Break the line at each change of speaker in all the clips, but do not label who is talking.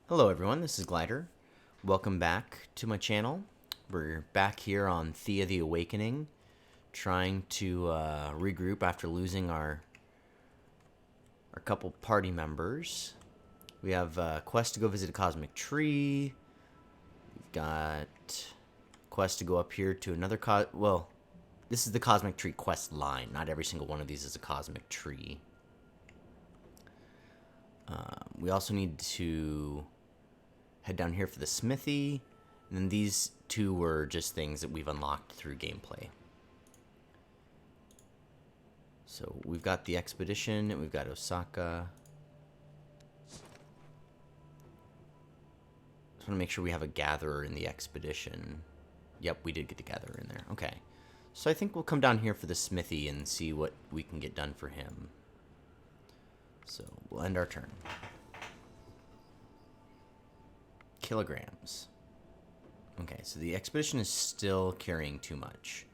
Hello everyone, this is Glider. Welcome back to my channel. We're back here on Thea the Awakening, trying to regroup after losing our couple party members. We have a quest to go visit a cosmic tree. We've got a quest to go up here to another well, this is the cosmic tree quest line. Not every single one of these is a cosmic tree. We also need to head down here for the smithy, and then these two were just things that we've unlocked through gameplay. So we've got the expedition, and we've got Osaka. Just want to make sure we have a gatherer in the expedition. Yep, we did get the gatherer in there. Okay. So I think we'll come down here for the smithy and see what we can get done for him. So we'll end our turn. Kilograms. Okay, so the expedition is still carrying too much.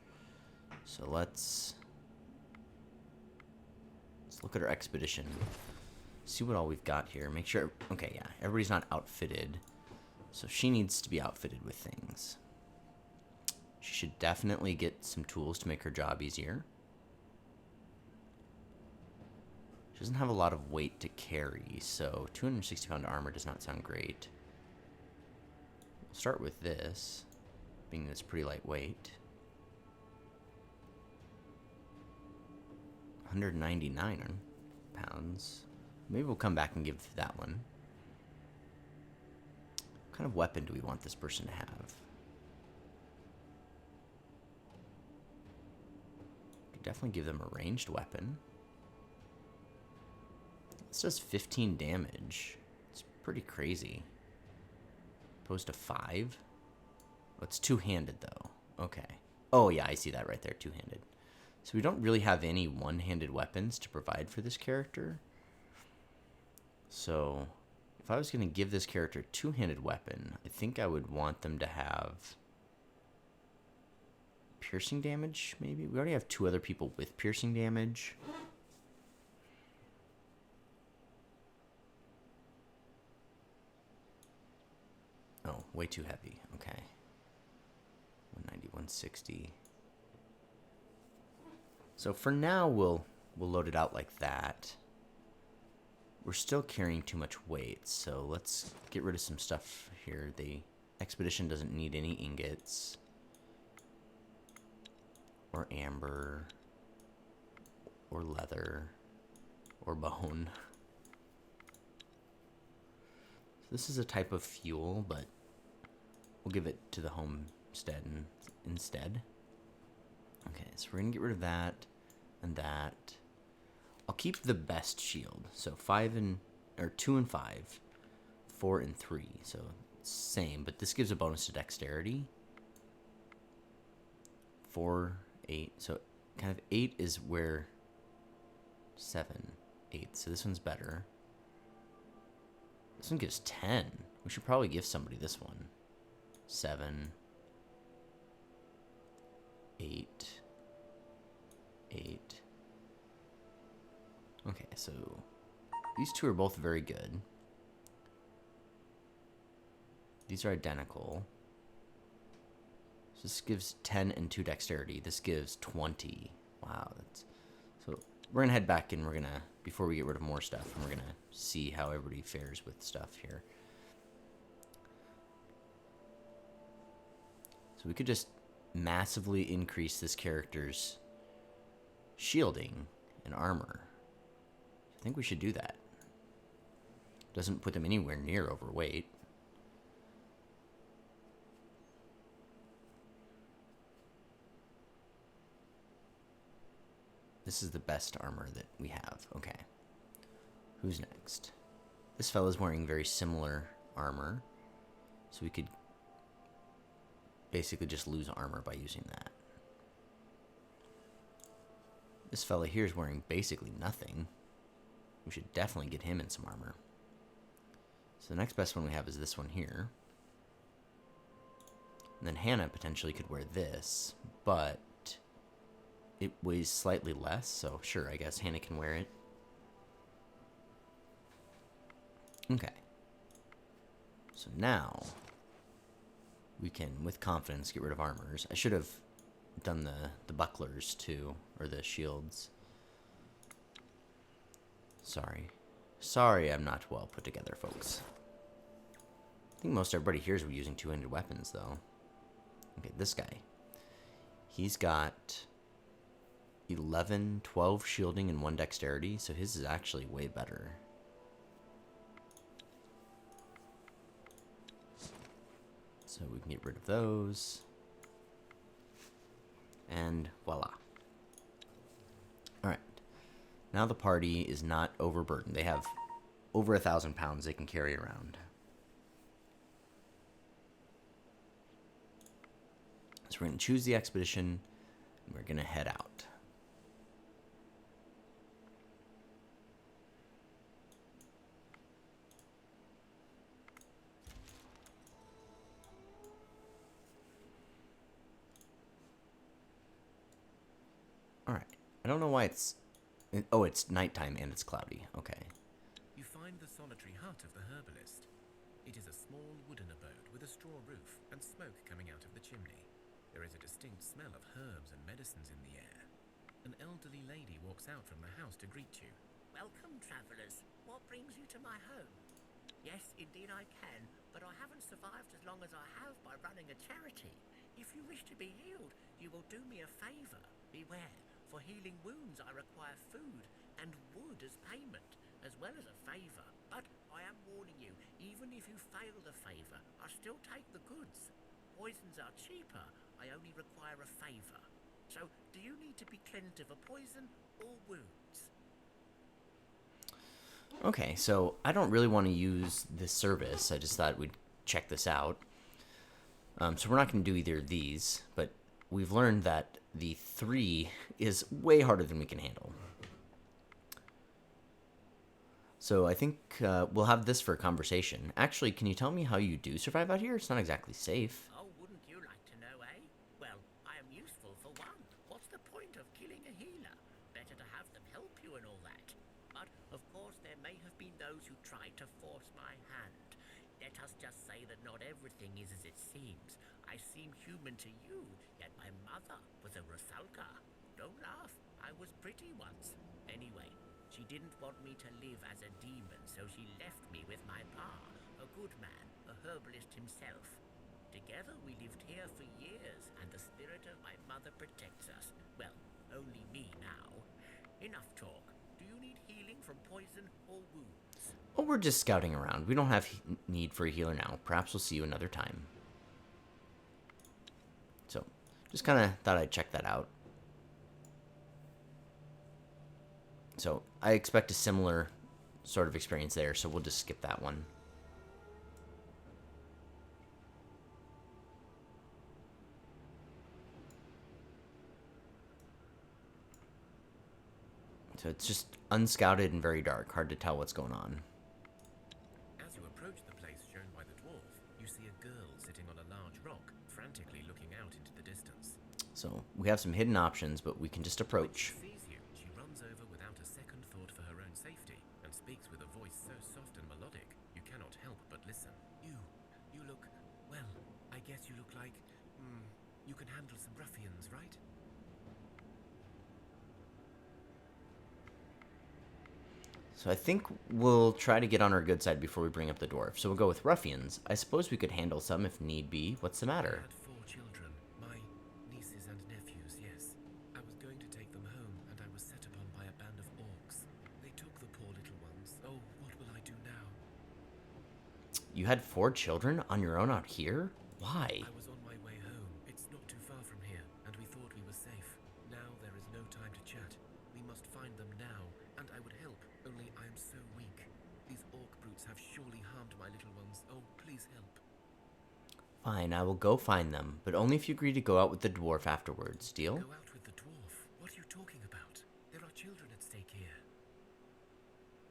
So let's look at our expedition. See what all we've got here. Make sure, okay, yeah, everybody's not outfitted. So she needs to be outfitted with things. She should definitely get some tools to make her job easier. She doesn't have a lot of weight to carry, so 260-pound armor does not sound great. We'll start with this, being that it's pretty lightweight. 199 pounds. Maybe we'll come back and give that one. What kind of weapon do we want this person to have? Could definitely give them a ranged weapon. This does 15 damage. It's pretty crazy. Opposed to 5? Oh, it's two-handed, though. Okay. Oh, yeah, I see that right there, two-handed. So we don't really have any one-handed weapons to provide for this character. So if I was going to give this character a two-handed weapon, I think I would want them to have piercing damage, maybe? We already have two other people with piercing damage. Oh, way too heavy. Okay. 190, 160. So for now, we'll load it out like that. We're still carrying too much weight, so let's get rid of some stuff here. The expedition doesn't need any ingots. Or amber. Or leather. Or bone. This is a type of fuel, but we'll give it to the homestead instead. Okay, so we're going to get rid of that and that. I'll keep the best shield. So 2 and 5, 4 and 3. So same, but this gives a bonus to dexterity. 4, 8. So kind of 8 is where 7, 8. So this one's better. This one gives 10. We should probably give somebody this one. 7, 8, 8. Okay, so these two are both very good. These are identical. So this gives 10 and 2 dexterity. This gives 20. Wow, that's... So we're gonna head back and we're gonna, before we get rid of more stuff, and we're gonna see how everybody fares with stuff here. So we could just massively increase this character's shielding and armor. I think we should do that. Doesn't put them anywhere near overweight. This is the best armor that we have. Okay. Who's next? This fella's wearing very similar armor. So we could basically just lose armor by using that. This fella here is wearing basically nothing. We should definitely get him in some armor. So the next best one we have is this one here. And then Hannah potentially could wear this, but it weighs slightly less, so sure, I guess Hannah can wear it. Okay. So now we can, with confidence, get rid of armors. I should have done the bucklers too, or the shields. Sorry. Sorry I'm not well put together, folks. I think most everybody here is using two-handed weapons, though. Okay, this guy. He's got 11, 12 shielding and 1 dexterity, so his is actually way better. So we can get rid of those. And voila. Alright. Now the party is not overburdened. They have over 1,000 pounds they can carry around. So we're going to choose the expedition, and we're going to head out. Alright. I don't know why it's... Oh, it's nighttime and it's cloudy. Okay.
You find the solitary hut of the herbalist. It is a small wooden abode with a straw roof and smoke coming out of the chimney. There is a distinct smell of herbs and medicines in the air. An elderly lady walks out from the house to greet you.
Welcome, travellers. What brings you to my home? Yes, indeed I can, but I haven't survived as long as I have by running a charity. If you wish to be healed, you will do me a favour. Beware, for healing wounds I require food and wood as payment, as well as a favour. But I am warning you, even if you fail the favour, I still take the goods. Poisons are cheaper, I only require a favour. So, do you need to be cleansed of a poison or wounds?
Okay, so I don't really want to use this service. I just thought we'd check this out. So we're not going to do either of these, but we've learned that the 3 is way harder than we can handle. So I think we'll have this for a conversation. Actually, can you tell me how you do survive out here? It's not exactly safe.
Oh, wouldn't you like to know, eh? Well, I am useful for one. What's the point of killing a healer? Better to have them help you and all that. But, of course, there may have been those who tried to force my hand. Let us just say that not everything is as it seems. I seem human to you, yet my mother was a Rusalka. Don't laugh, I was pretty once. Anyway, she didn't want me to live as a demon, so she left me with my pa, a good man, a herbalist himself. Together we lived here for years, and the spirit of my mother protects us. Well, only me now. Enough talk. Do you need healing from poison or wounds?
Well, we're just scouting around. We don't have need for a healer now. Perhaps we'll see you another time. So, just kind of thought I'd check that out. So, I expect a similar sort of experience there, so we'll just skip that one. So it's just unscouted and very dark. Hard to tell what's going on.
As you approach the place shown by the dwarf, you see a girl sitting on a large rock, frantically looking out into the distance.
So we have some hidden options, but we can just approach.
When she sees you, she runs over without a second thought for her own safety, and speaks with a voice so soft and melodic, you cannot help but listen. You look, well, I guess you look like, you can handle some ruffians, right?
So I think we'll try to get on our good side before we bring up the dwarf. So we'll go with ruffians. I suppose we could handle some if need be. What's the matter?
I had 4 children, my nieces and nephews, yes. I was going to take them home, and I was set upon by a band of orcs. They took the poor little ones. Oh, what will I do now?
You had 4 children on your own out here? Why?
I was on my way home. It's not too far from here, and we thought we were safe. Now there is no time to chat. We must find them now, and I would help, only I am so weak. These orc brutes have surely harmed my little ones. Oh, please help.
Fine, I will go find them, but only if you agree to go out with the dwarf afterwards. Deal?
Go out with the dwarf? What are you talking about? There are children at stake here.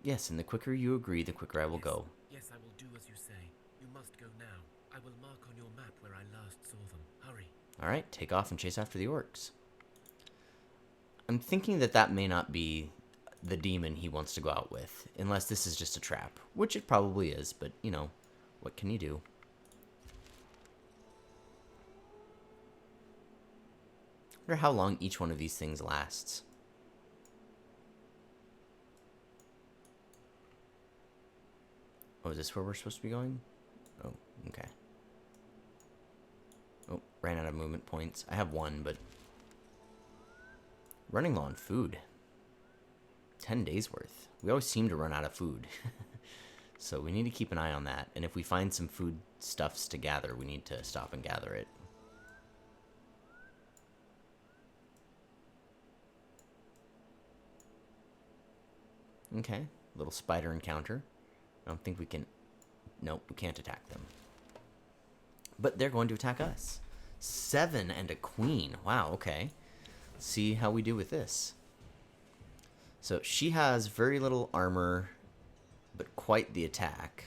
Yes, and the quicker you agree, the quicker I will go.
Yes, I will do as you say. You must go now. I will mark on your map where I last saw them. Hurry.
Alright, take off and chase after the orcs. I'm thinking that that may not be the demon he wants to go out with, unless this is just a trap, which it probably is, but, you know, What can you do? I wonder how long each one of these things lasts. Oh, is this where we're supposed to be going? Oh, okay. Oh, ran out of movement points. I have one, but... running low on food. 10 days worth. We always seem to run out of food. So we need to keep an eye on that. And if we find some food stuffs to gather, we need to stop and gather it. Okay, little spider encounter. I don't think we can... nope, we can't attack them. But they're going to attack us. 7 and a queen. Wow, okay. Let's see how we do with this. So she has very little armor, but quite the attack.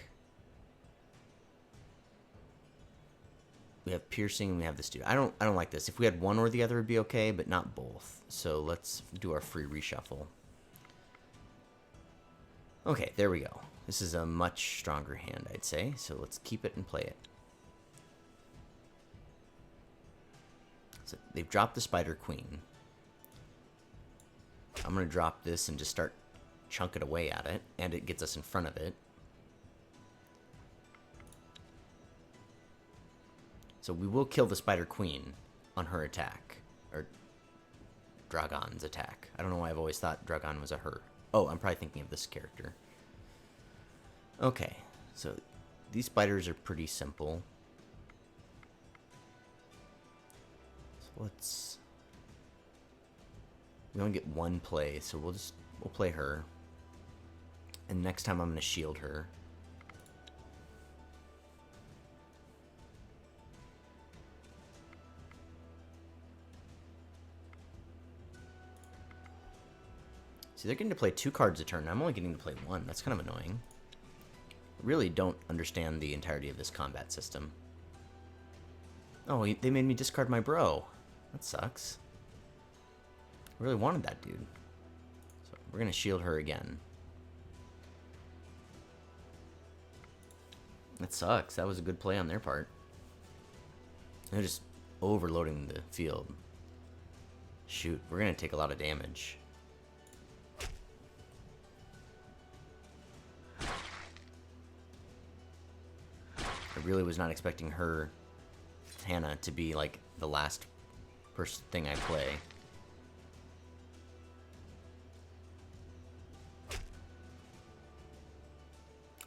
We have piercing and we have this dude. I don't like this. If we had one or the other, it'd be okay, but not both. So let's do our free reshuffle. Okay, there we go. This is a much stronger hand, I'd say. So let's keep it and play it. So they've dropped the Spider Queen. I'm going to drop this and just start chunking away at it. And it gets us in front of it. So we will kill the Spider Queen on her attack. Or Dragon's attack. I don't know why I've always thought Dragon was a her. Oh, I'm probably thinking of this character. Okay, so these spiders are pretty simple. So let's... we only get one play, so we'll play her. And next time I'm going to shield her. See, they're getting to play 2 cards a turn. I'm only getting to play 1. That's kind of annoying. I really don't understand the entirety of this combat system. Oh, they made me discard my bro. That sucks. I really wanted that dude. So we're going to shield her again. That sucks. That was a good play on their part. They're just overloading the field. Shoot, we're going to take a lot of damage. I really was not expecting her, Hannah, to be like the last thing I play.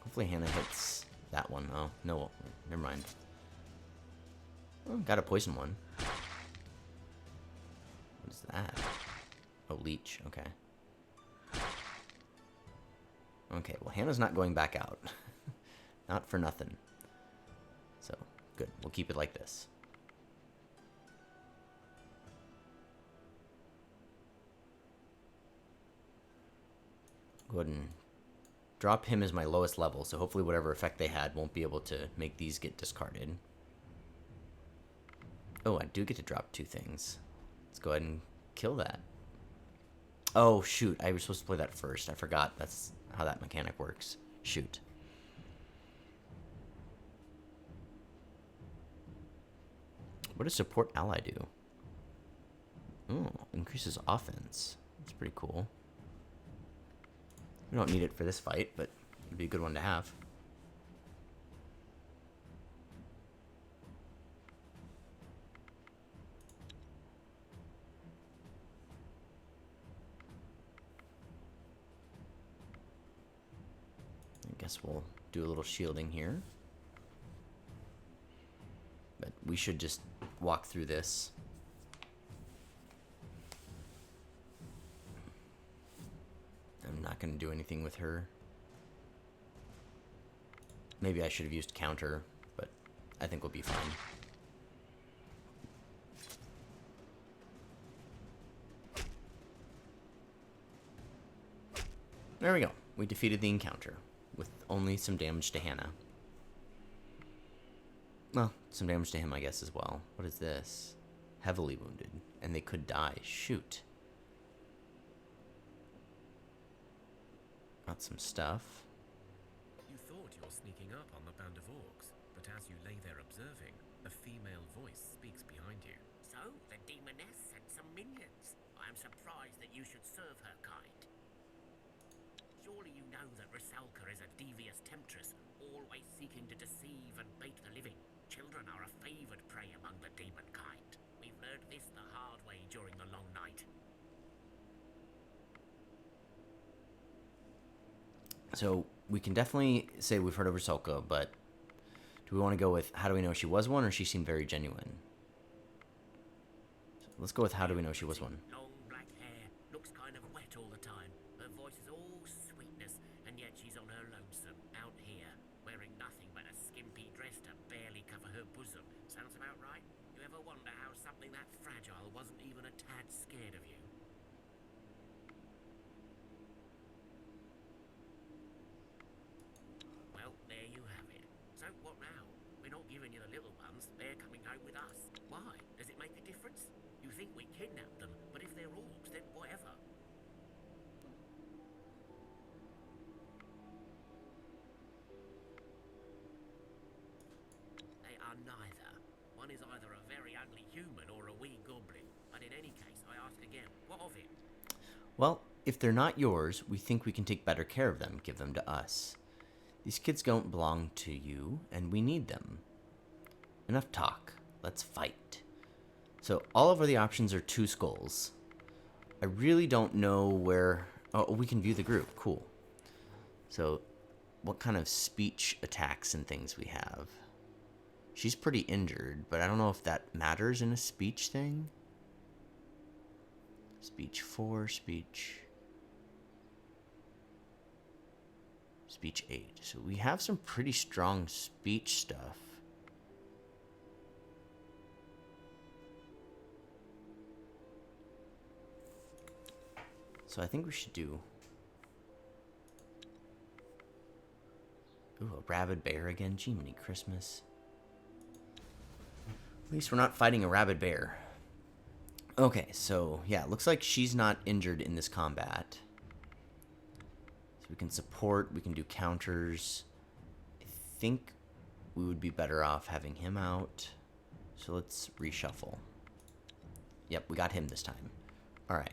Hopefully Hannah hits that one. Oh, no, never mind. Oh, got a poison one. What is that? Oh, leech, okay. Okay, well Hannah's not going back out. Not for nothing. So, good. We'll keep it like this. Go ahead and drop him as my lowest level, so hopefully whatever effect they had won't be able to make these get discarded. Oh, I do get to drop 2 things. Let's go ahead and kill that. Oh, shoot. I was supposed to play that first. I forgot that's how that mechanic works. Shoot. What does support ally do? Oh, increases offense. That's pretty cool. We don't need it for this fight, but it'd be a good one to have. I guess we'll do a little shielding here. But we should just walk through this. I'm not going to do anything with her. Maybe I should have used counter, but I think we'll be fine. There we go. We defeated the encounter with only some damage to Hannah. Well, some damage to him, I guess, as well. What is this? Heavily wounded. And they could die. Shoot. Got some stuff.
You thought your sneaking up on the band of orcs, but as you lay there observing, a female voice speaks behind you.
So, the demoness sent some minions. I am surprised that you should serve her kind. Surely you know that Rusalka is a devious temptress, always seeking to deceive and bait the living. Children are a favoured prey among the demon kind. We've learned this the hard way during the long night.
So we can definitely say we've heard of Rusalka, but do we want to go with how do we know she was one, or she seemed very genuine? So let's go with how do we know she was one.
Long black hair, looks kind of wet all the time. Her voice is all sweetness, and yet she's on her lonesome, out here, wearing nothing but a skimpy dress to barely cover her bosom. Sounds about right? You ever wonder how something that fragile wasn't even a tad scared of you? Well, there you have it. So what now? We're not giving you the little ones. They're coming home with us. Why? Does it make a difference? You think we kidnapped them, but if they're orcs, then whatever. They are neither. One is either a very ugly human or a wee goblin. But in any case, I ask again, what of it?
Well, if they're not yours, we think we can take better care of them, give them to us. These kids don't belong to you, and we need them. Enough talk. Let's fight. So all of the options are 2 skulls. I really don't know where... Oh, we can view the group. Cool. So what kind of speech attacks and things we have? She's pretty injured, but I don't know if that matters in a speech thing. Speech 4, speech 8. So we have some pretty strong speech stuff. So I think we should do... Ooh, a rabid bear again. Jiminy Christmas. At least we're not fighting a rabid bear. Okay, so yeah, looks like she's not injured in this combat. So we can support, we can do counters. I think we would be better off having him out. So let's reshuffle. Yep, we got him this time. Alright.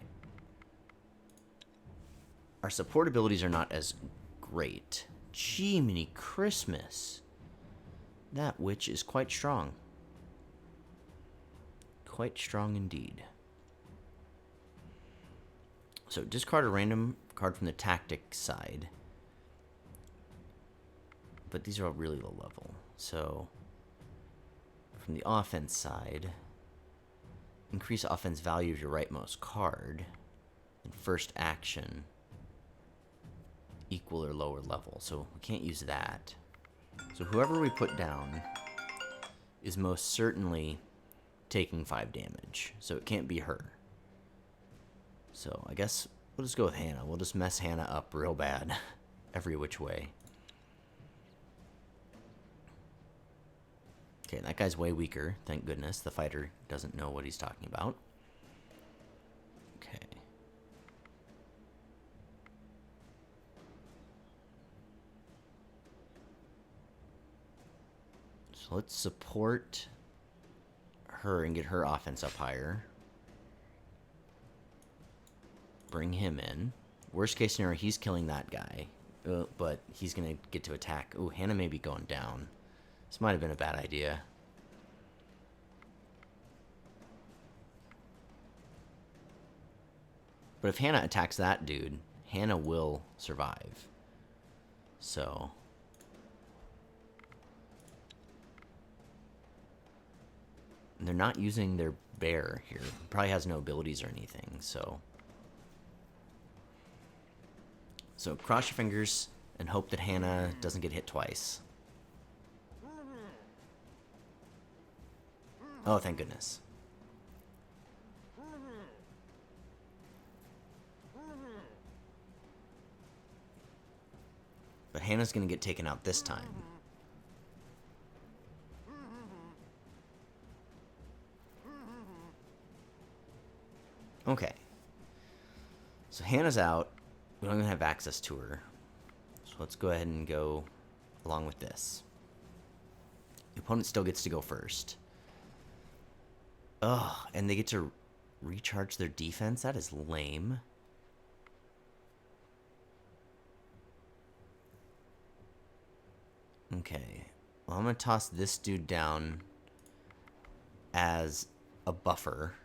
Our support abilities are not as great. Jiminy Christmas. That witch is quite strong. Quite strong indeed. So discard a random card from the tactic side. But these are all really low level. So from the offense side, increase offense value of your rightmost card. And first action, equal or lower level. So we can't use that. So whoever we put down is most certainly taking 5 damage. So it can't be her. So I guess we'll just go with Hannah. We'll just mess Hannah up real bad. Every which way. Okay, that guy's way weaker. Thank goodness. The fighter doesn't know what he's talking about. Okay. So let's support her and get her offense up higher. Bring him in. Worst case scenario, he's killing that guy. But he's going to get to attack. Ooh, Hannah may be going down. This might have been a bad idea. But if Hannah attacks that dude, Hannah will survive. So... they're not using their bear here. Probably has no abilities or anything, so... So cross your fingers and hope that Hannah doesn't get hit twice. Oh, thank goodness. But Hannah's gonna get taken out this time. Okay. So Hannah's out. We don't even have access to her. So let's go ahead and go along with this. The opponent still gets to go first. Ugh, and they get to recharge their defense? That is lame. Okay. Well, I'm going to toss this dude down as a buffer.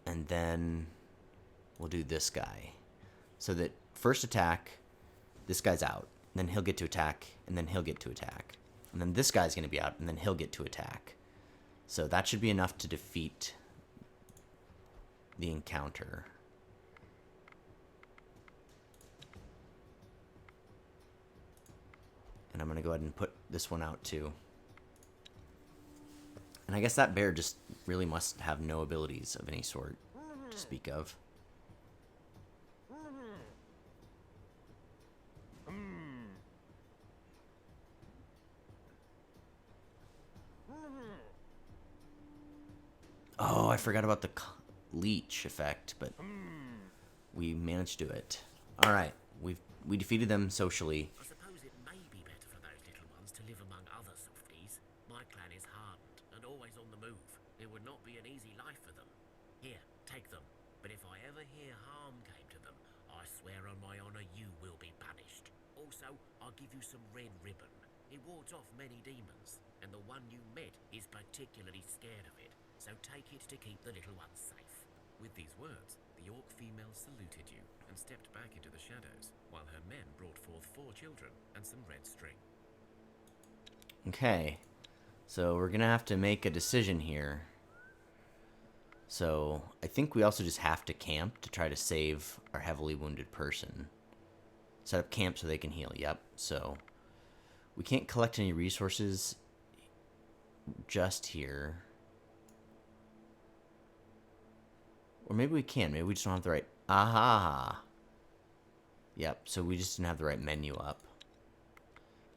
And then we'll do this guy. So that first attack, this guy's out. Then he'll get to attack, and then he'll get to attack. And then this guy's going to be out, and then he'll get to attack. So that should be enough to defeat the encounter. And I'm going to go ahead and put this one out too. And I guess that bear just really must have no abilities of any sort to speak of. Oh, I forgot about the leech effect, but we managed to do it. All right, we defeated them socially.
I suppose it may be better for those little ones to live among other softies. My clan is hardened and always on the move. It would not be an easy life for them. Here, take them. But if I ever hear harm came to them, I swear on my honor you will be punished. Also, I'll give you some red ribbon. It wards off many demons, and the one you met is particularly scared of it. So take it to keep the little ones safe.
With these words, the orc female saluted you and stepped back into the shadows, while her men brought forth 4 children and some red string.
Okay, so we're gonna have to make a decision here. So I think we also just have to camp to try to save our heavily wounded person. Set up camp so they can heal. Yep. So we can't collect any resources just here. Or maybe we can. Maybe we just don't have the right... Aha! Yep, so we just didn't have the right menu up.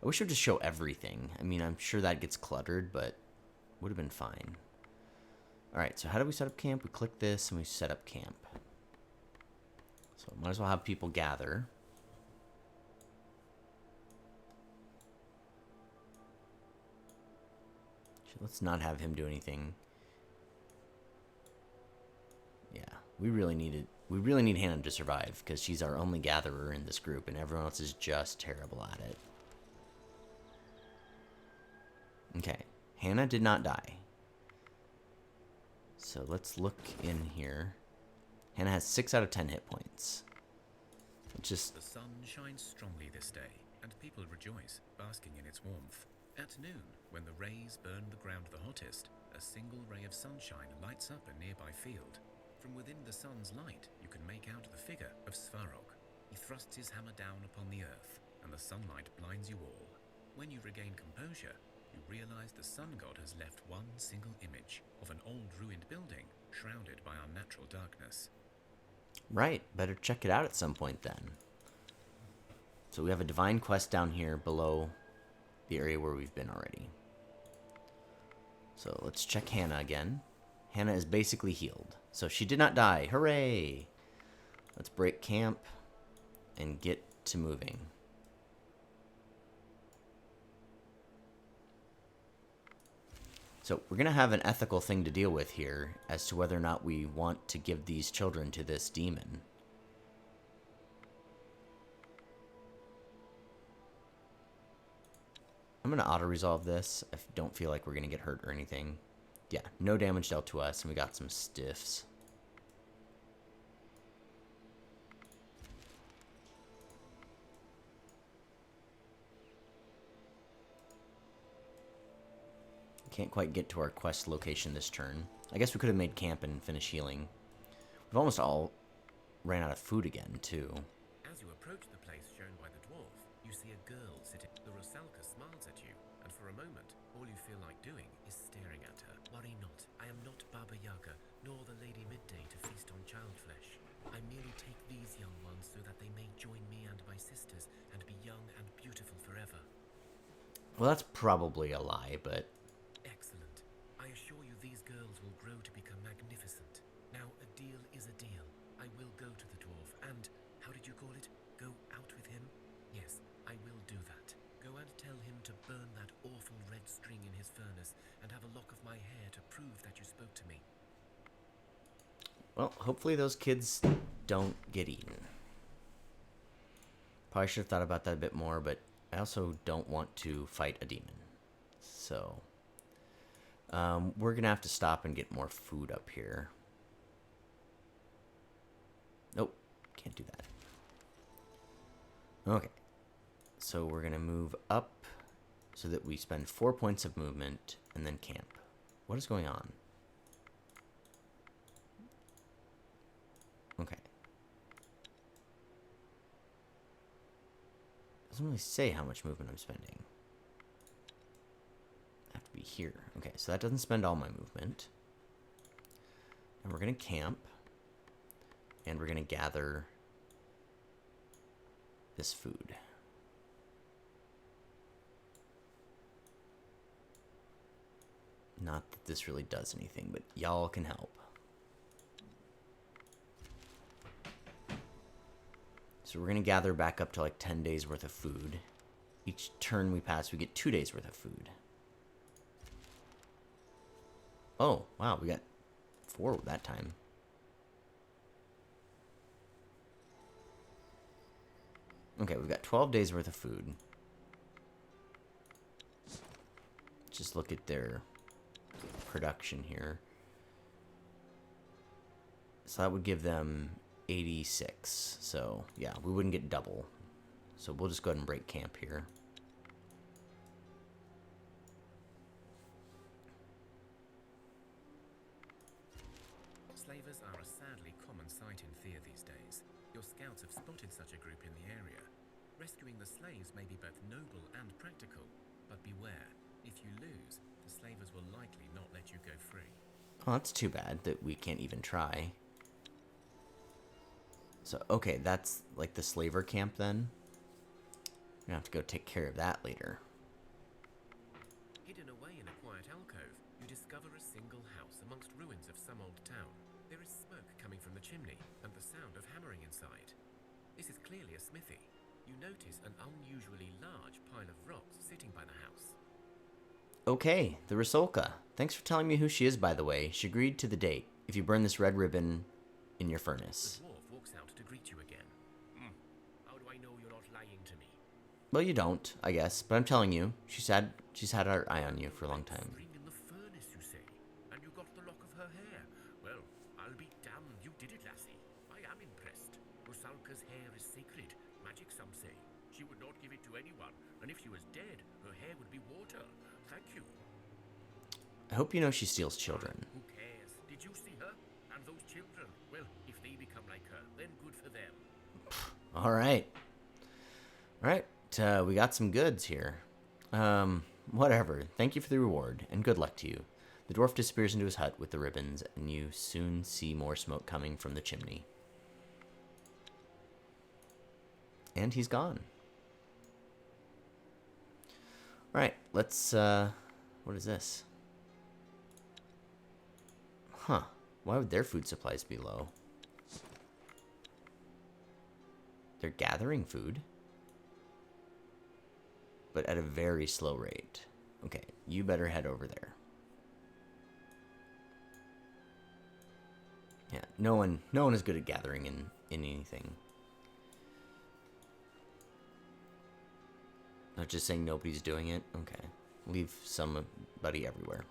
I wish it would just show everything. I mean, I'm sure that gets cluttered, but would have been fine. Alright, so how do we set up camp? We click this and we set up camp. So might as well have people gather. Let's not have him do anything. Yeah, we really need Hannah to survive because she's our only gatherer in this group and everyone else is just terrible at it. Okay, Hannah did not die. So let's look in here. Hannah has 6 out of 10 hit points.
The sun shines strongly this day, and people rejoice, basking in its warmth. At noon, when the rays burn the ground the hottest, a single ray of sunshine lights up a nearby field. From within the sun's light, you can make out the figure of Svarog. He thrusts his hammer down upon the earth, and the sunlight blinds you all. When you regain composure, you realize the sun god has left one single image of an old ruined building shrouded by unnatural darkness.
Right, better check it out at some point then. So we have a divine quest down here below the area where we've been already. So let's check Hannah again. Hannah is basically healed. So she did not die. Hooray! Let's break camp and get to moving. So we're going to have an ethical thing to deal with here as to whether or not we want to give these children to this demon. I'm going to auto-resolve this. I don't feel like we're going to get hurt or anything. Yeah, no damage dealt to us, and we got some stiffs. Can't quite get to our quest location this turn. I guess we could have made camp and finished healing. We've almost all ran out of food again, too.
As you approach the place shown by the dwarf, you see a girl sitting. The Rusalka smiles at you, and for a moment, all you feel like doing is staring at her. Worry not, I am not Baba Yaga, nor the Lady Midday to feast on child flesh. I merely take these young ones so that they may join me and my sisters and be young and beautiful forever.
Well, that's probably a lie, but...
Excellent. I assure you these girls will grow to become magnificent. Now, a deal is a deal. I will go to the dwarf and, how did you call it, go out with him? Yes,
Well, hopefully those kids don't get eaten. Probably should have thought about that a bit more, but I also don't want to fight a demon. So, we're going to have to stop and get more food up here. Nope, can't do that. Okay, so we're going to move up so that we spend 4 points of movement and then camp. What is going on? Okay. Doesn't really say how much movement I'm spending. I have to be here. Okay, so that doesn't spend all my movement. And we're going to camp. And we're going to gather this food. Not that this really does anything, but y'all can help. So we're going to gather back up to like 10 days worth of food. Each turn we pass, we get 2 days worth of food. Oh, wow, we got 4 that time. Okay, we've got 12 days worth of food. Just look at their production here. So that would give them 86. So, yeah, we wouldn't get double. So we'll just go ahead and break camp here.
Slavers are a sadly common sight in Thea these days. Your scouts have spotted such a group in the area. Rescuing the slaves may be both noble and practical, but beware, if you lose, the slavers will likely not let you go free.
Oh, that's too bad that we can't even try. So, okay, that's like the slaver camp then. We're gonna have to go take care of that later.
Hidden away in a quiet alcove, you discover a single house amongst ruins of some old town. There is smoke coming from the chimney and the sound of hammering inside. This is clearly a smithy. You notice an unusually large pile of rocks sitting by the house.
Okay, the Rusalka. Thanks for telling me who she is, by the way. She agreed to the date. If you burn this red ribbon in your furnace.
The dwarf walks out to greet you again. How do I know you're not lying to me?
Well, you don't, I guess. But I'm telling you, she's had her eye on you for a long time.
Spring in the furnace, you say? And you got the lock of her hair? Well, I'll be damned you did it, lassie. I am impressed. Rusalka's hair is sacred. Magic, some say. She would not give it to anyone, and if she was dead, her hair would be water. Thank you.
I hope you know she steals children.
Who cares? Did you see her? And those children? Well, if they become like her, then good for them.
All right. All right, we got some goods here. Whatever. Thank you for the reward, and good luck to you. The dwarf disappears into his hut with the ribbons, and you soon see more smoke coming from the chimney. And he's gone. All right, let's, what is this? Huh. Why would their food supplies be low? They're gathering food. But at a very slow rate. Okay, you better head over there. Yeah, no one is good at gathering in anything. Not just saying nobody's doing it? Okay. Leave somebody everywhere.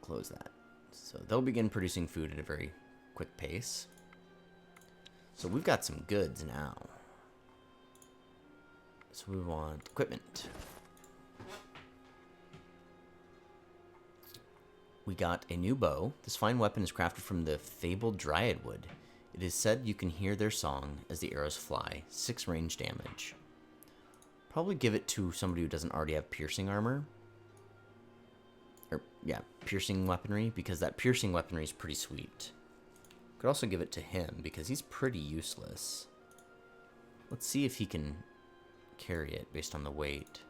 Close that. So they'll begin producing food at a very quick pace. So we've got some goods now. So we want equipment. We got a new bow. This fine weapon is crafted from the fabled dryad wood. It is said you can hear their song as the arrows fly. 6 range damage. Probably give it to somebody who doesn't already have piercing armor. Or, yeah, piercing weaponry, because that piercing weaponry is pretty sweet. Could also give it to him, because he's pretty useless. Let's see if he can carry it based on the weight.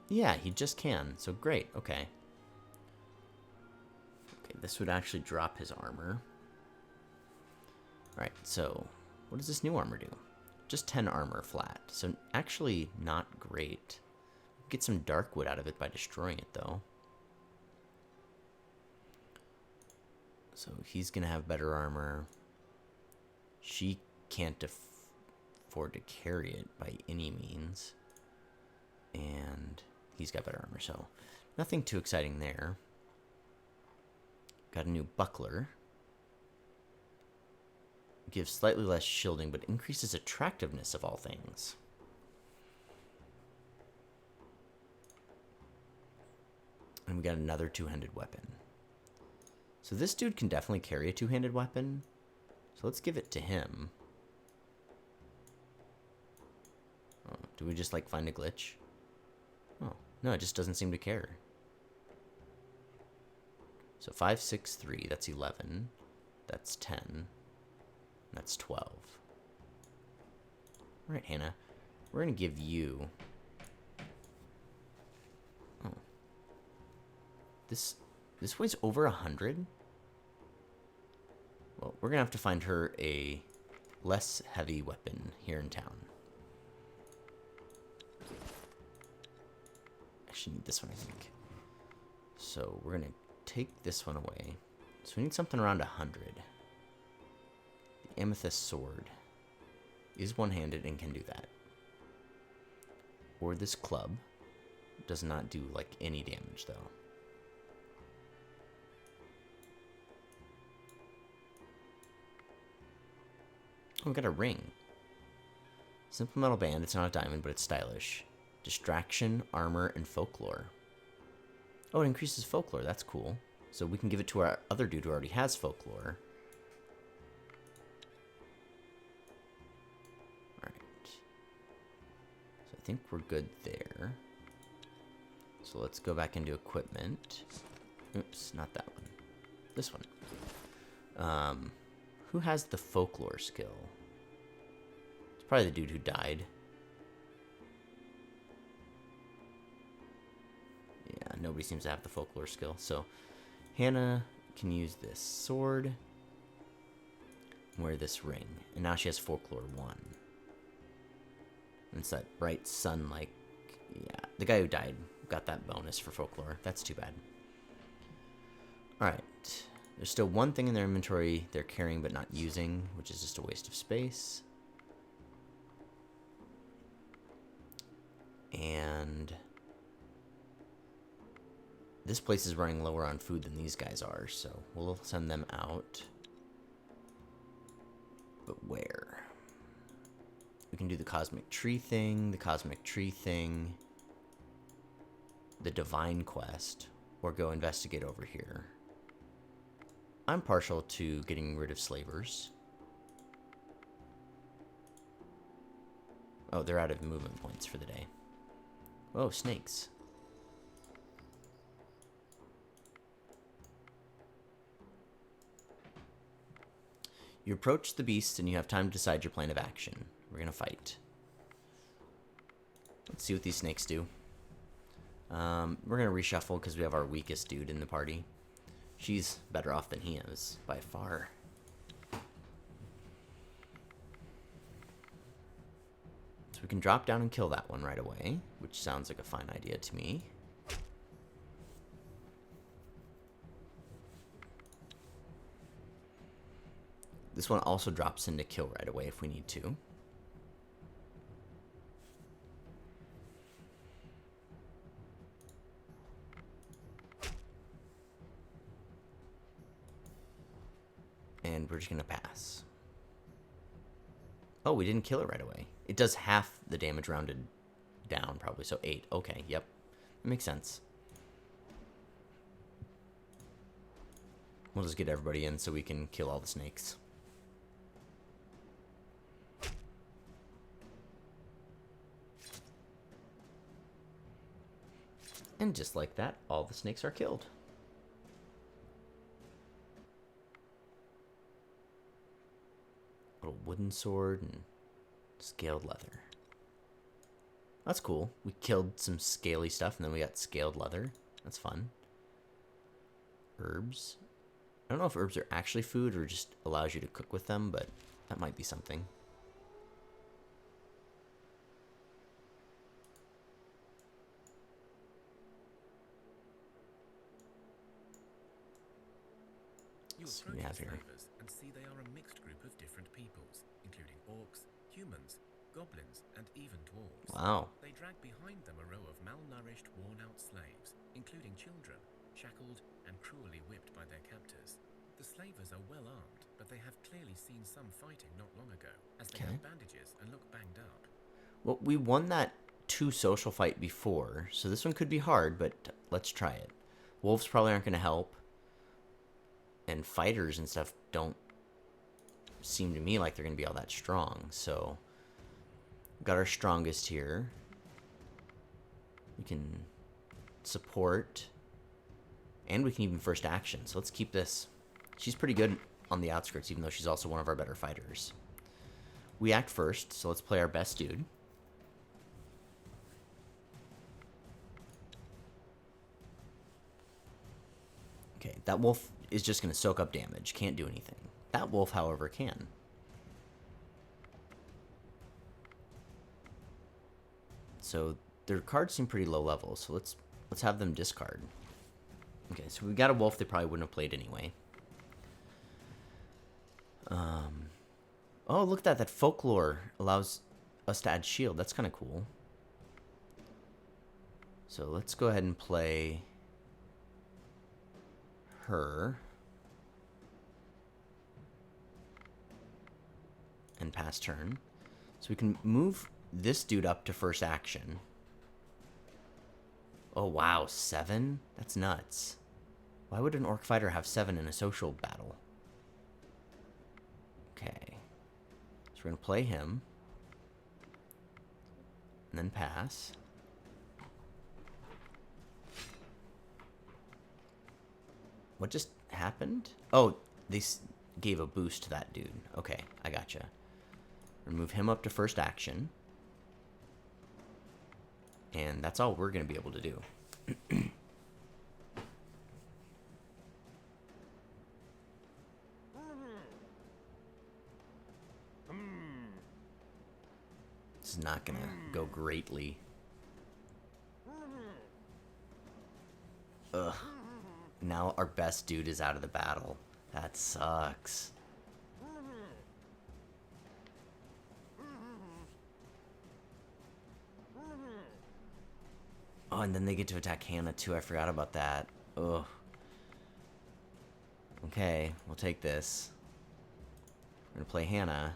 Yeah, he just can, so great, okay. Okay, this would actually drop his armor. Alright, so what does this new armor do? Just 10 armor flat, so actually not great. Get some dark wood out of it by destroying it, though. So he's going to have better armor. She can't afford to carry it by any means. And he's got better armor, so nothing too exciting there. Got a new buckler. Gives slightly less shielding, but increases attractiveness of all things. And we got another two-handed weapon. So this dude can definitely carry a two-handed weapon. So let's give it to him. Oh, do we just like find a glitch? Oh, no, it just doesn't seem to care. So 5, 6, 3, that's 11. That's 10. That's 12. All right, Hannah. We're going to give you... Oh. This weighs over 100? Well, we're going to have to find her a less heavy weapon here in town. Actually need this one, I think. So we're going to take this one away. So we need something around 100. The amethyst sword is one-handed and can do that. Or this club does not do like any damage though. Oh, we got a ring. Simple metal band. It's not a diamond, but it's stylish. Distraction, armor, and folklore. Oh, it increases folklore. That's cool. So we can give it to our other dude who already has folklore. Alright. So I think we're good there. So let's go back into equipment. Oops, not that one. This one. Who has the folklore skill? It's probably the dude who died. Yeah, nobody seems to have the folklore skill. So Hannah can use this sword. Wear this ring. And now she has folklore 1. And it's that bright sun like... Yeah, the guy who died got that bonus for folklore. That's too bad. Alright. There's still one thing in their inventory they're carrying but not using, which is just a waste of space. And this place is running lower on food than these guys are, so we'll send them out. But where? We can do the cosmic tree thing, the divine quest, or go investigate over here. I'm partial to getting rid of slavers. Oh, they're out of movement points for the day. Oh, snakes. You approach the beast and you have time to decide your plan of action. We're gonna fight. Let's see what these snakes do. We're gonna reshuffle because we have our weakest dude in the party. She's better off than he is, by far. So we can drop down and kill that one right away, which sounds like a fine idea to me. This one also drops into kill right away if we need to. And we're just going to pass. Oh, we didn't kill it right away. It does half the damage rounded down, probably. So 8. Okay, yep. That makes sense. We'll just get everybody in so we can kill all the snakes. And just like that, all the snakes are killed. Little wooden sword and scaled leather. That's cool. We killed some scaly stuff and then we got scaled leather. That's fun. Herbs. I don't know if herbs are actually food or just allows you to cook with them, but that might be something.
You
Let's see
approach
what we have
the
here.
slavers and see they are a mixed group of different peoples, including orcs, humans, goblins, and even dwarves.
Wow.
They drag behind them a row of malnourished, worn-out slaves, including children, shackled and cruelly whipped by their captors. The slavers are well armed, but they have clearly seen some fighting not long ago, as they have bandages and look banged up.
Well, we won that 2 social fight before, so this one could be hard, but let's try it. Wolves probably aren't going to help, and fighters and stuff don't seem to me like they're going to be all that strong, so got our strongest here. We can support, and we can even first action, so let's keep this. She's pretty good on the outskirts, even though she's also one of our better fighters. We act first, so let's play our best dude. Okay, that wolf is just going to soak up damage, can't do anything. That wolf, however, can. So their cards seem pretty low level, so let's have them discard. Okay, so we got a wolf they probably wouldn't have played anyway. Oh, look at that. That folklore allows us to add shield. That's kind of cool. So let's go ahead and play her. And pass turn. So we can move this dude up to first action. Oh, wow. 7? That's nuts. Why would an orc fighter have 7 in a social battle? Okay. So we're going to play him. And then pass. What just happened? Oh, they gave a boost to that dude. Okay, I gotcha. Remove him up to first action. And that's all we're going to be able to do. This is not going to go greatly. Ugh. Now our best dude is out of the battle. That sucks. Oh, and then they get to attack Hannah too. I forgot about that. Ugh. Okay, we'll take this. We're gonna play Hannah.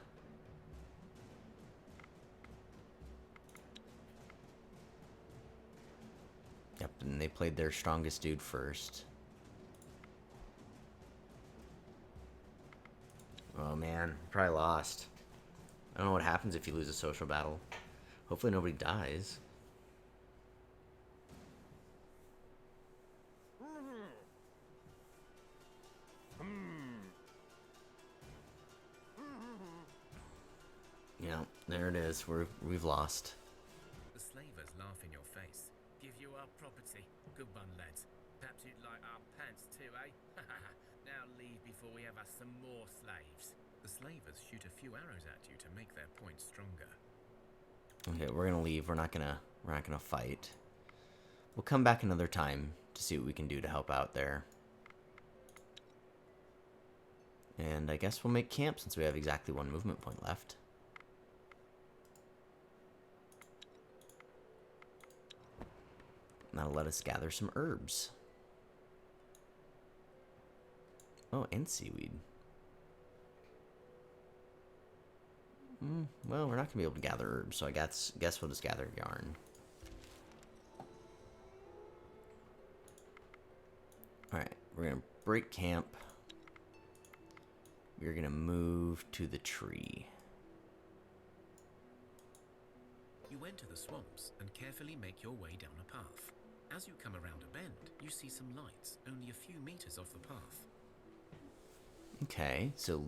Yep, and they played their strongest dude first. Oh man, probably lost. I don't know what happens if you lose a social battle. Hopefully nobody dies. Yeah, there it is. We've lost.
The slavers laugh in your face.
Give you our property. Good one, lads. Perhaps you'd like our pants too, eh? Now leave before we have us some more slaves.
The slavers shoot a few arrows at you to make their point stronger.
Okay, we're gonna leave. We're not gonna fight. We'll come back another time to see what we can do to help out there. And I guess we'll make camp since we have exactly 1 movement point left. That'll let us gather some herbs. Oh, and seaweed. Well, we're not going to be able to gather herbs, so I guess we'll just gather yarn. Alright, we're going to break camp. We're going to move to the tree.
You enter the swamps and carefully make your way down a path. As you come around a bend, you see some lights only a few meters off the path.
Okay, so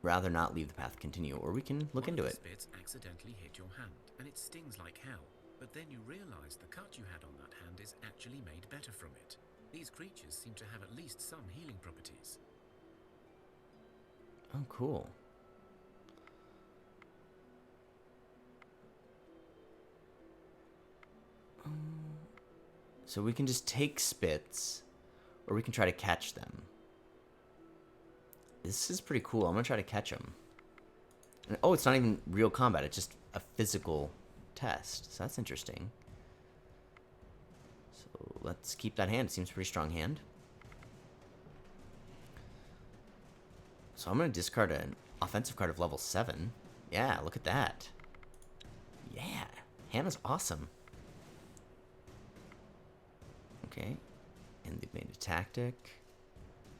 rather not leave the path, continue, or we can look into it.
One of the spits accidentally hit your hand, and it stings like hell. But then you realize the cut you had on that hand is actually made better from it. These creatures seem to have at least some healing properties.
Oh, cool. So we can just take spits, or we can try to catch them. This is pretty cool. I'm gonna try to catch him. And, oh, it's not even real combat. It's just a physical test. So that's interesting. So let's keep that hand. It seems a pretty strong hand. So I'm gonna discard an offensive card of level 7. Yeah, look at that. Yeah, Hannah's awesome. Okay, and they've made a tactic.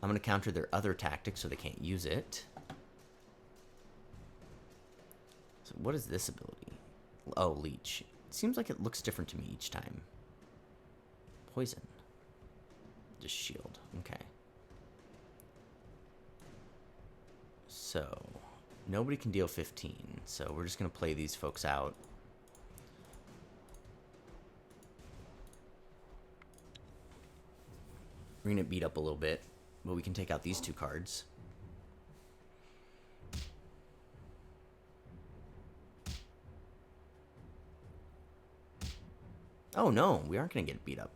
I'm going to counter their other tactic so they can't use it. So what is this ability? Oh, leech. It seems like it looks different to me each time. Poison. Just shield. Okay. So, nobody can deal 15, so we're just going to play these folks out. We're going to beat up a little bit, but we can take out these 2 cards. Oh no, we aren't going to get beat up.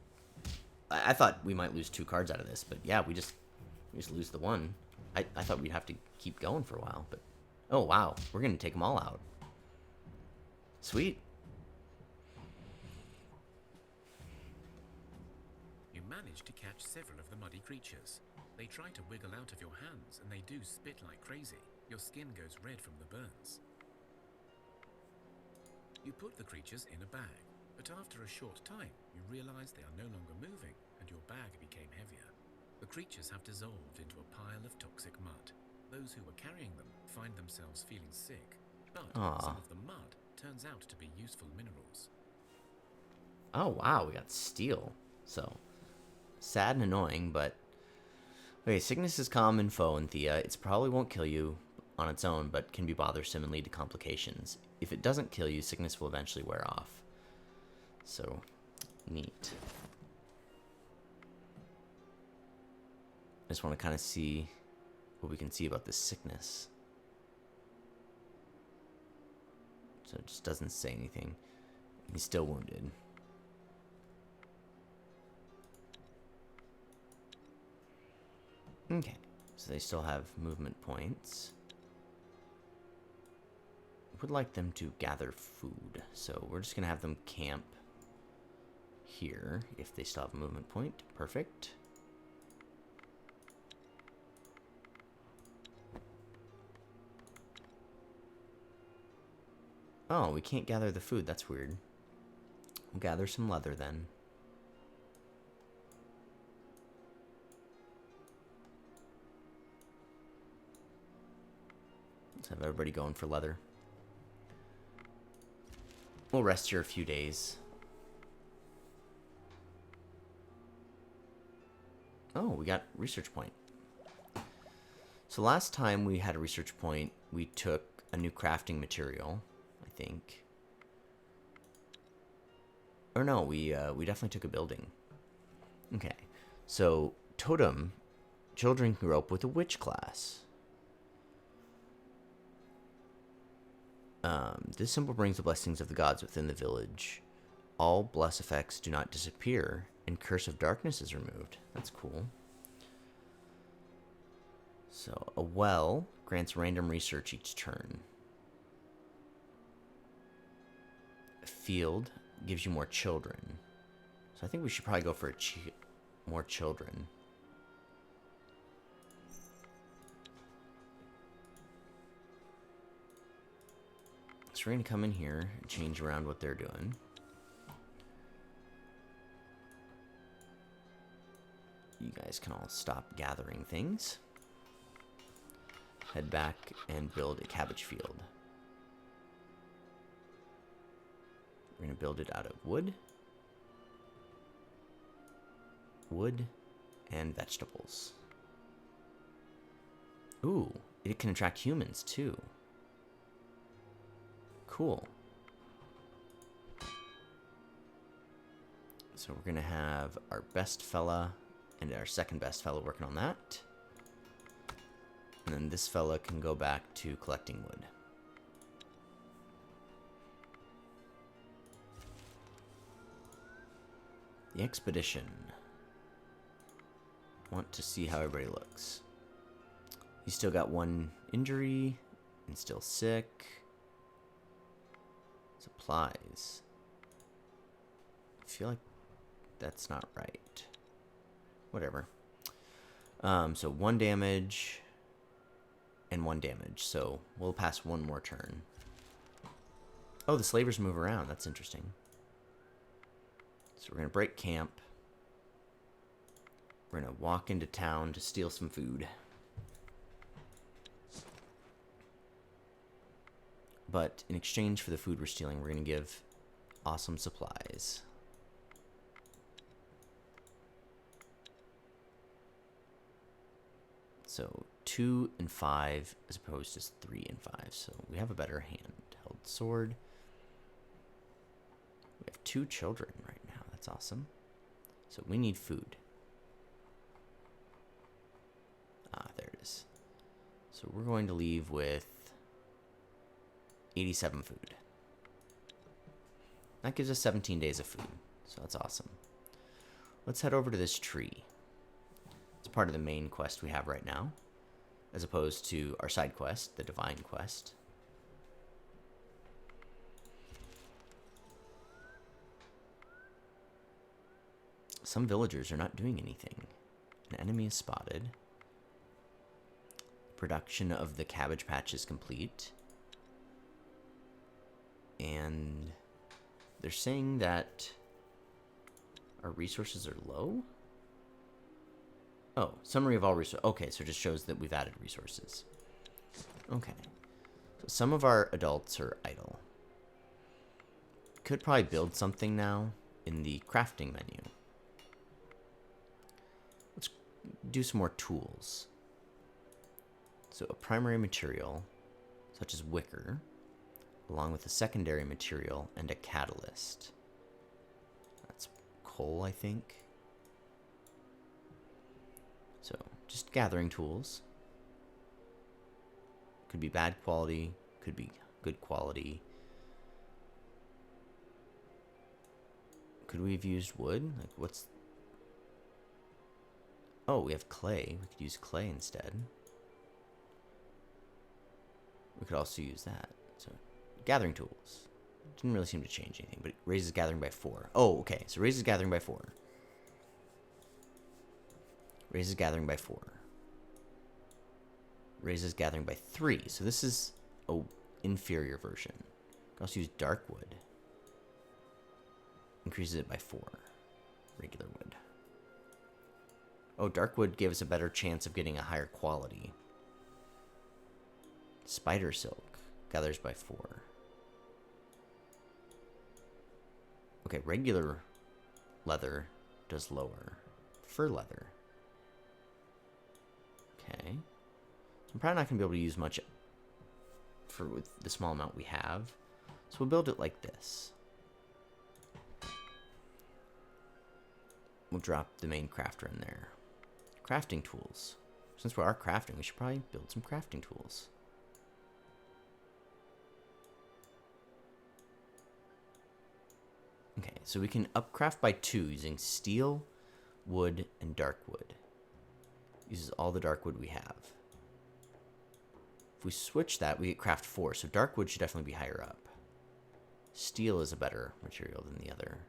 I thought we might lose 2 cards out of this, but yeah, we just lose the 1. I thought we'd have to keep going for a while, but... Oh wow, we're going to take them all out. Sweet.
You manage to catch several of the muddy creatures. They try to wiggle out of your hands, and they do spit like crazy. Your skin goes red from the burns. You put the creatures in a bag, but after a short time, you realize they are no longer moving, and your bag became heavier. The creatures have dissolved into a pile of toxic mud. Those who were carrying them find themselves feeling sick, but some of the mud turns out to be useful minerals.
Oh wow, we got steel. So, sad and annoying, but... Okay, sickness is common foe in Thea. It probably won't kill you on its own, but can be bothersome and lead to complications. If it doesn't kill you, sickness will eventually wear off. So, neat. I just want to kind of see what we can see about this sickness. So it just doesn't say anything. He's still wounded. Okay, so they still have movement points. Would like them to gather food, so we're just gonna have them camp here if they still have a movement point. Perfect. Oh, we can't gather the food. That's weird. We'll gather some leather then. Let's have everybody going for leather. We'll rest here a few days. Oh, we got research point. So last time we had a research point, we took a new crafting material, I think. Or no, we definitely took a building. Okay, so totem, children grew up with a witch class. This symbol brings the blessings of the gods within the village. All bless effects do not disappear, and curse of darkness is removed. That's cool. So, a well grants random research each turn. A field gives you more children. So I think we should probably go for more children. So we're going to come in here and change around what they're doing. You guys can all stop gathering things. Head back and build a cabbage field. We're going to build it out of wood, and vegetables. Ooh, it can attract humans too. Cool. So we're gonna have our best fella and our second best fella working on that. And then this fella can go back to collecting wood. The expedition. Want to see how everybody looks. You still got 1 injury and still sick. Supplies. I feel like that's not right. Whatever. So 1 damage and 1 damage. So we'll pass 1 more turn. Oh, the slavers move around. That's interesting. So we're going to break camp. We're going to walk into town to steal some food. But in exchange for the food we're stealing, we're going to give awesome supplies. So 2 and 5 as opposed to 3 and 5. So we have a better handheld sword. We have 2 children right now. That's awesome. So we need food. There it is. So we're going to leave with 87 food. That gives us 17 days of food. So that's awesome. Let's head over to this tree. It's part of the main quest we have right now, as opposed to our side quest, the divine quest. Some villagers are not doing anything. An enemy is spotted. Production of the cabbage patch is complete. And they're saying that our resources are low? Oh, summary of all resources. Okay, so it just shows that we've added resources. Okay. So some of our adults are idle. Could probably build something now in the crafting menu. Let's do some more tools. So a primary material, such as wicker, along with a secondary material and a catalyst. That's coal, I think. So, just gathering tools. Could be bad quality, could be good quality. Could we have used wood? Like, what's... Oh, we have clay. We could use clay instead. We could also use that. So, gathering tools. Didn't really seem to change anything, but it raises gathering by 4. Oh, okay. So, raises gathering by 4. Raises gathering by 4. Raises gathering by 3. So this is a inferior version. You can also use dark wood. Increases it by 4. Regular wood. Oh, dark wood gives a better chance of getting a higher quality. Spider silk gathers by 4. Okay, regular leather does lower. Fur leather. Okay. So I'm probably not going to be able to use much with the small amount we have. So we'll build it like this. We'll drop the main crafter in there. Crafting tools. Since we are crafting, we should probably build some crafting tools. Okay, so we can upcraft by 2 using steel, wood, and dark wood. Uses all the dark wood we have. If we switch that, we get craft 4, so dark wood should definitely be higher up. Steel is a better material than the other.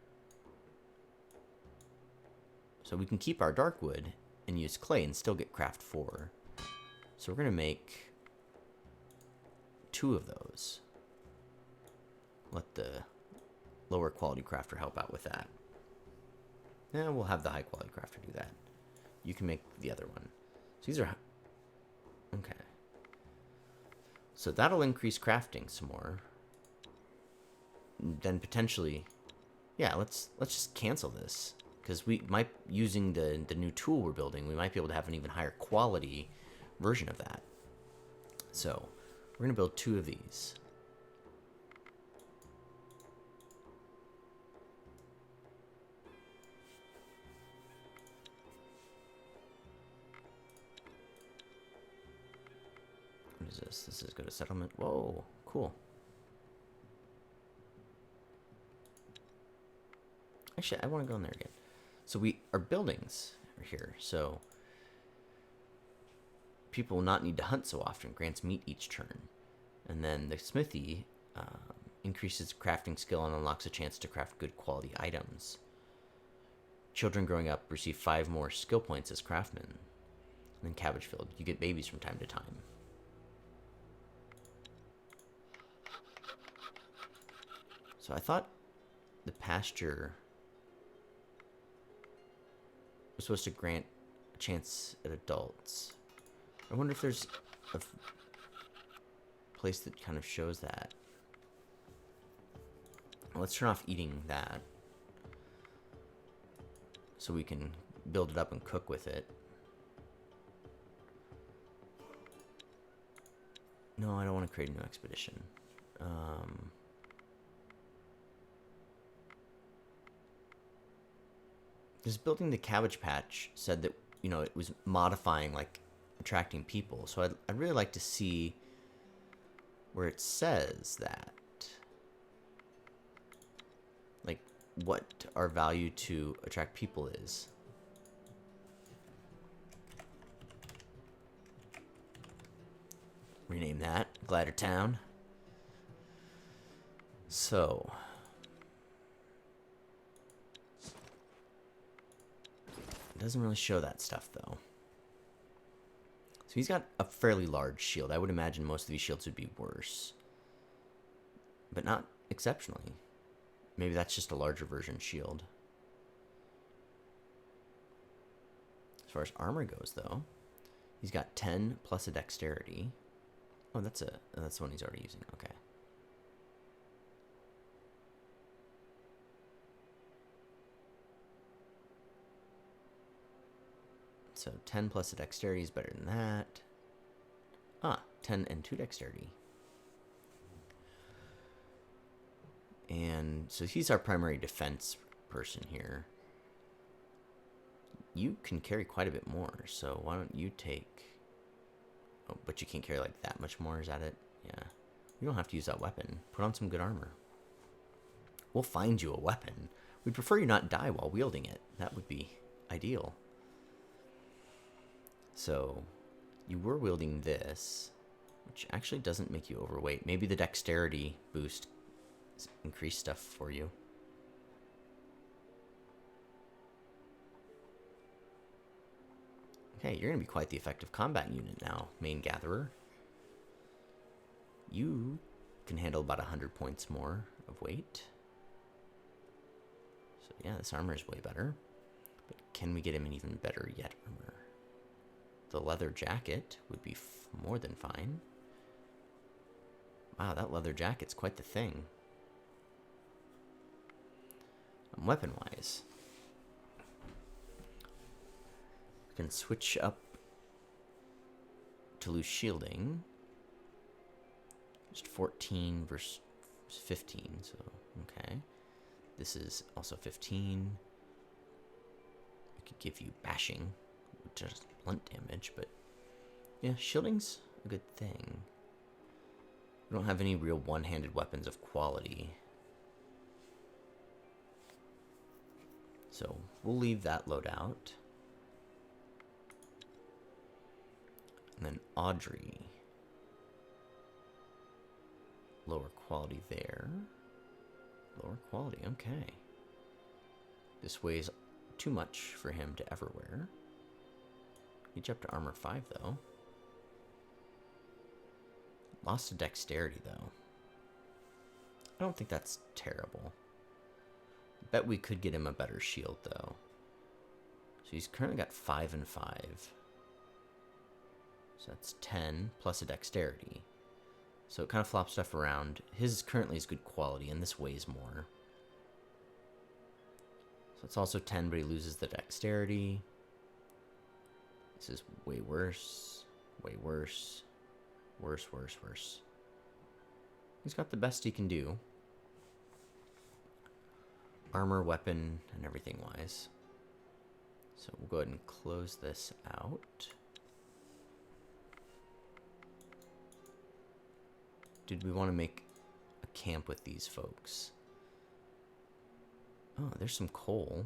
So we can keep our dark wood and use clay and still get craft 4. So we're going to make 2 of those. Let the lower quality crafter help out with that. Now we'll have the high quality crafter do that. You can make the other one. So these are... Okay. So that'll increase crafting some more. Then potentially... Yeah, let's just cancel this. Because we might, using the new tool we're building, we might be able to have an even higher quality version of that. So, we're going to build 2 of these. What is this? This is go to settlement. Whoa, cool. Actually, I want to go in there again. So our buildings are here. So people will not need to hunt so often. Grants meat each turn. And then the smithy increases crafting skill and unlocks a chance to craft good quality items. Children growing up receive 5 more skill points as craftsmen. And then cabbage field. You get babies from time to time. So I thought the pasture was supposed to grant a chance at adults. I wonder if there's a place that kind of shows that. Well, let's turn off eating that so we can build it up and cook with it. No, I don't want to create a new expedition. This building the cabbage patch said that, you know, it was modifying, like, attracting people. So I'd really like to see where it says that. Like, what our value to attract people is. Rename that Glider Town. So it doesn't really show that stuff though. So he's got a fairly large shield. I would imagine most of these shields would be worse, but not exceptionally. Maybe that's just a larger version shield. As far as armor goes though, he's got 10 plus a dexterity. Oh, that's the one he's already using. Okay. So 10 plus a dexterity is better than that. 10 and 2 dexterity. And so he's our primary defense person here. You can carry quite a bit more, so why don't you take... Oh, but you can't carry like that much more, is that it? Yeah. You don't have to use that weapon. Put on some good armor. We'll find you a weapon. We'd prefer you not die while wielding it. That would be ideal. So, you were wielding this, which actually doesn't make you overweight. Maybe the dexterity boost increased stuff for you. Okay, you're going to be quite the effective combat unit now, main gatherer. You can handle about 100 points more of weight. So yeah, this armor is way better. But can we get him an even better yet armor? The leather jacket would be more than fine. Wow, that leather jacket's quite the thing. Weapon-wise, we can switch up to loose shielding. Just 14 versus 15, so okay. This is also 15. I could give you bashing, just blunt damage, but yeah, shielding's a good thing. We don't have any real one-handed weapons of quality. So we'll leave that loadout. And then Audrey. Lower quality there. Lower quality, okay. This weighs too much for him to ever wear. Get you up to armor 5 though. Lost to dexterity though. I don't think that's terrible. Bet we could get him a better shield though. So he's currently got 5 and 5. So that's 10 plus a dexterity. So it kind of flops stuff around. His currently is good quality and this weighs more. So it's also 10, but he loses the dexterity. This is way worse. Way worse. Worse, worse, worse. He's got the best he can do. Armor, weapon, and everything wise. So we'll go ahead and close this out. Did we want to make a camp with these folks? Oh, there's some coal.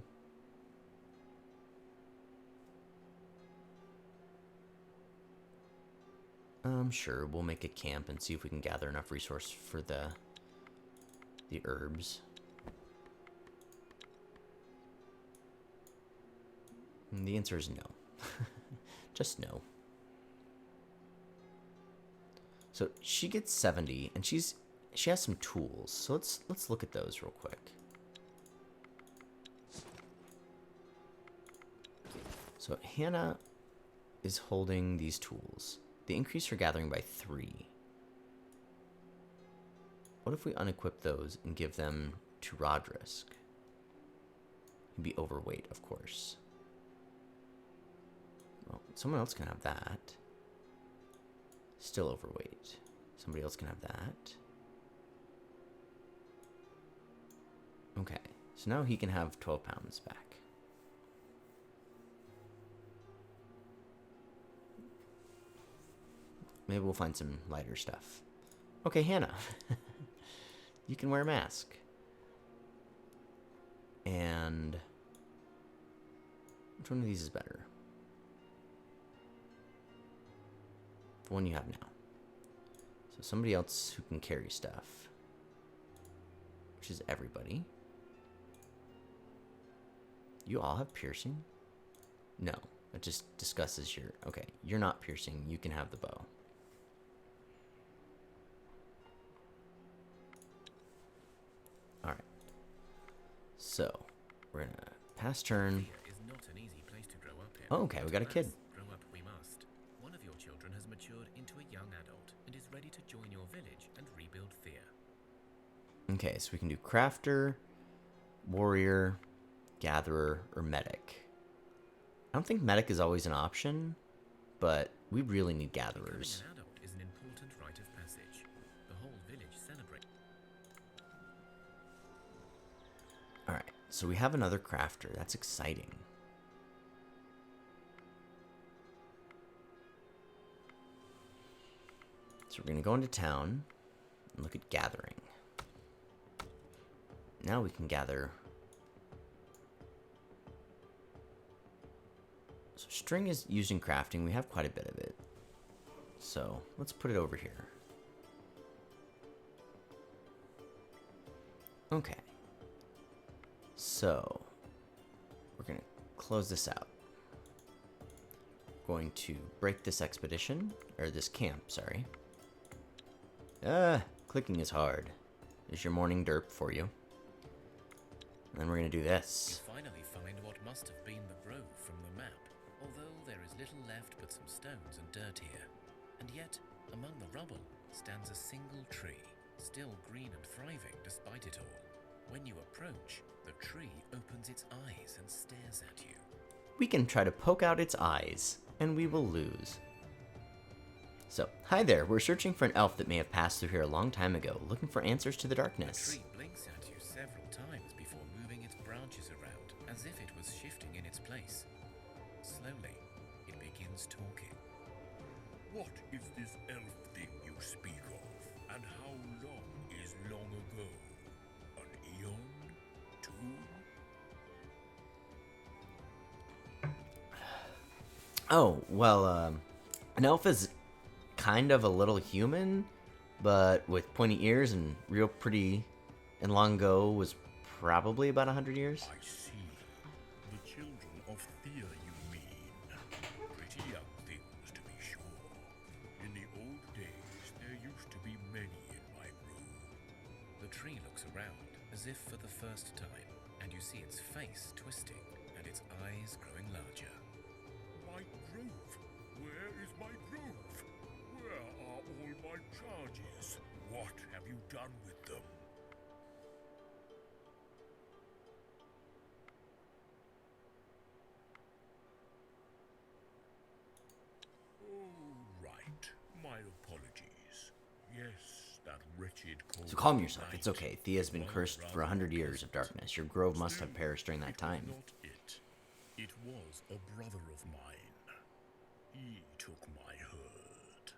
Sure, we'll make a camp and see if we can gather enough resource for the herbs. And the answer is no. Just no. So she gets 70, and she has some tools. So let's look at those real quick. So Hannah is holding these tools. They increase her gathering by 3. What if we unequip those and give them to Rodrisk? He'd be overweight, of course. Well, someone else can have that. Still overweight. Somebody else can have that. Okay, so now he can have 12 pounds back. Maybe we'll find some lighter stuff. Okay, Hannah. You can wear a mask. And which one of these is better? The one you have now. So somebody else who can carry stuff. Which is everybody. You all have piercing? No. It just discusses your... Okay, you're not piercing. You can have the bow. Alright. So, we're gonna pass turn.
Thea is not an easy place to grow up in.
Oh, okay, we got a kid.
Grow up we must. One of your children has matured into a young adult and is ready to join your village and rebuild Thea.
Okay, so we can do crafter, warrior, gatherer, or medic. I don't think medic is always an option, but we really need gatherers.
Becoming an adult is an important rite of passage. The whole village celebrates.
Alright, so we have another crafter. That's exciting. So we're going to go into town and look at gathering. Now we can gather. So string is used in crafting. We have quite a bit of it. So let's put it over here. Okay. So we're going to close this out. Going to break this expedition, or this camp, sorry. Clicking is hard. There's your morning derp for you. And then we're going to do this.
You finally find what must have been the grove from the map, although there is little left but some stones and dirt here. And yet, among the rubble, stands a single tree, still green and thriving despite it all. When you approach, the tree opens its eyes and stares at you.
We can try to poke out its eyes, and we will lose. So, hi there, we're searching for an elf that may have passed through here a long time ago, looking for answers to the darkness.
The tree blinks at you several times before moving its branches around, as if it was shifting in its place. Slowly, it begins talking.
What is this elf thing you speak of? And how long is long ago? An eon? 2?
Oh, well, an elf is kind of a little human, but with pointy ears and real pretty, and long ago was probably about 100 years.
I see. The children of Thea, you mean. Pretty young things, to be sure. In the old days, there used to be many in my room.
The tree looks around, as if for the first time, and you see its face twisting, and its eyes growing larger.
My grove? Where is my grove? Where are all my charges? What have you done with them? Oh, right. My apologies. Yes, that wretched cold
So calm yourself,
night
it's okay. Thea's been
was
cursed for
rather
100 years of
unpleasant.
darkness. Your grove must have
Still,
perished during that
it was
time.
not it. It was a brother of mine. He took my herd.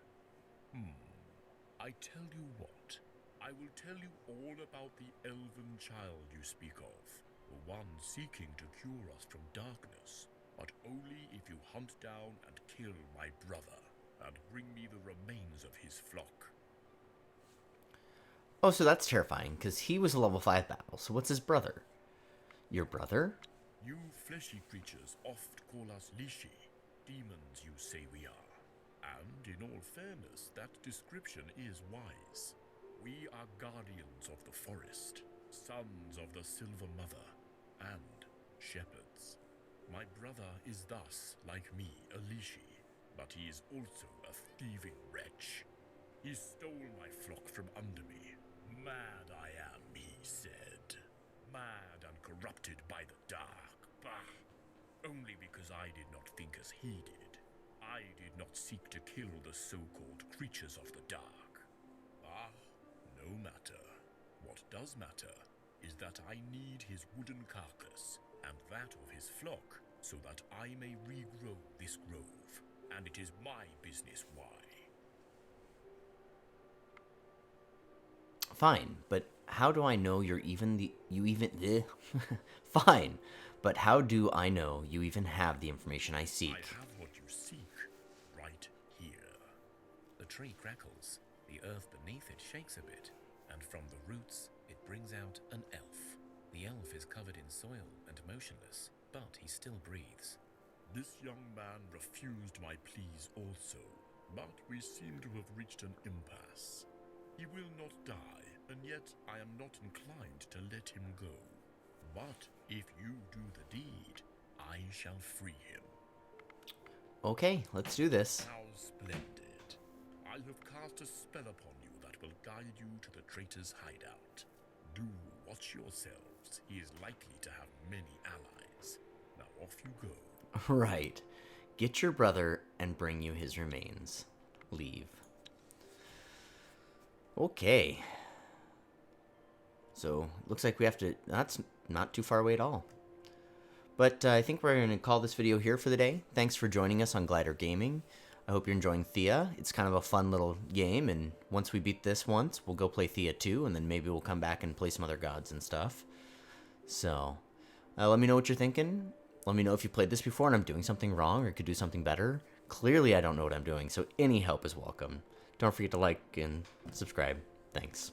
I tell you what. I will tell you all about the elven child you speak of. The one seeking to cure us from darkness. But only if you hunt down and kill my brother. and bring me the remains of his flock.
Oh, so that's terrifying, because he was a level 5 battle, so what's his brother? Your brother?
You fleshy creatures oft call us Lishi, demons you say we are. And in all fairness, that description is wise. We are guardians of the forest, sons of the Silver Mother, and shepherds. My brother is thus, like me, a Lishi, but he is also a thieving wretch. He stole my flock from under me. Mad I am, he said. Mad and corrupted by the dark. Bah! Only because I did not think as he did. I did not seek to kill the so-called creatures of the dark. Ah, no matter. What does matter is that I need his wooden carcass and that of his flock so that I may regrow this grove, and it is my business why.
Fine, but how do I know Fine, but how do I know you even have the information I seek?
I have what you seek, right here.
The tree crackles, the earth beneath it shakes a bit, and from the roots it brings out an elf. The elf is covered in soil and motionless, but he still breathes.
This young man refused my pleas also, but we seem to have reached an impasse. He will not die, and yet I am not inclined to let him go. But if you do the deed, I shall free him.
Okay, let's do this.
How splendid. I have cast a spell upon you that will guide you to the traitor's hideout. Do watch yourselves. He is likely to have many allies. Now off you go.
Right. Get your brother and bring you his remains. Leave. Okay. So, looks like we have to... That's not too far away at all. But I think we're going to call this video here for the day. Thanks for joining us on Glider Gaming. I hope you're enjoying Thea. It's kind of a fun little game, and once we beat this once, we'll go play Thea 2, and then maybe we'll come back and play some other gods and stuff. So, let me know what you're thinking. Let me know if you played this before and I'm doing something wrong or could do something better. Clearly, I don't know what I'm doing, so any help is welcome. Don't forget to like and subscribe. Thanks.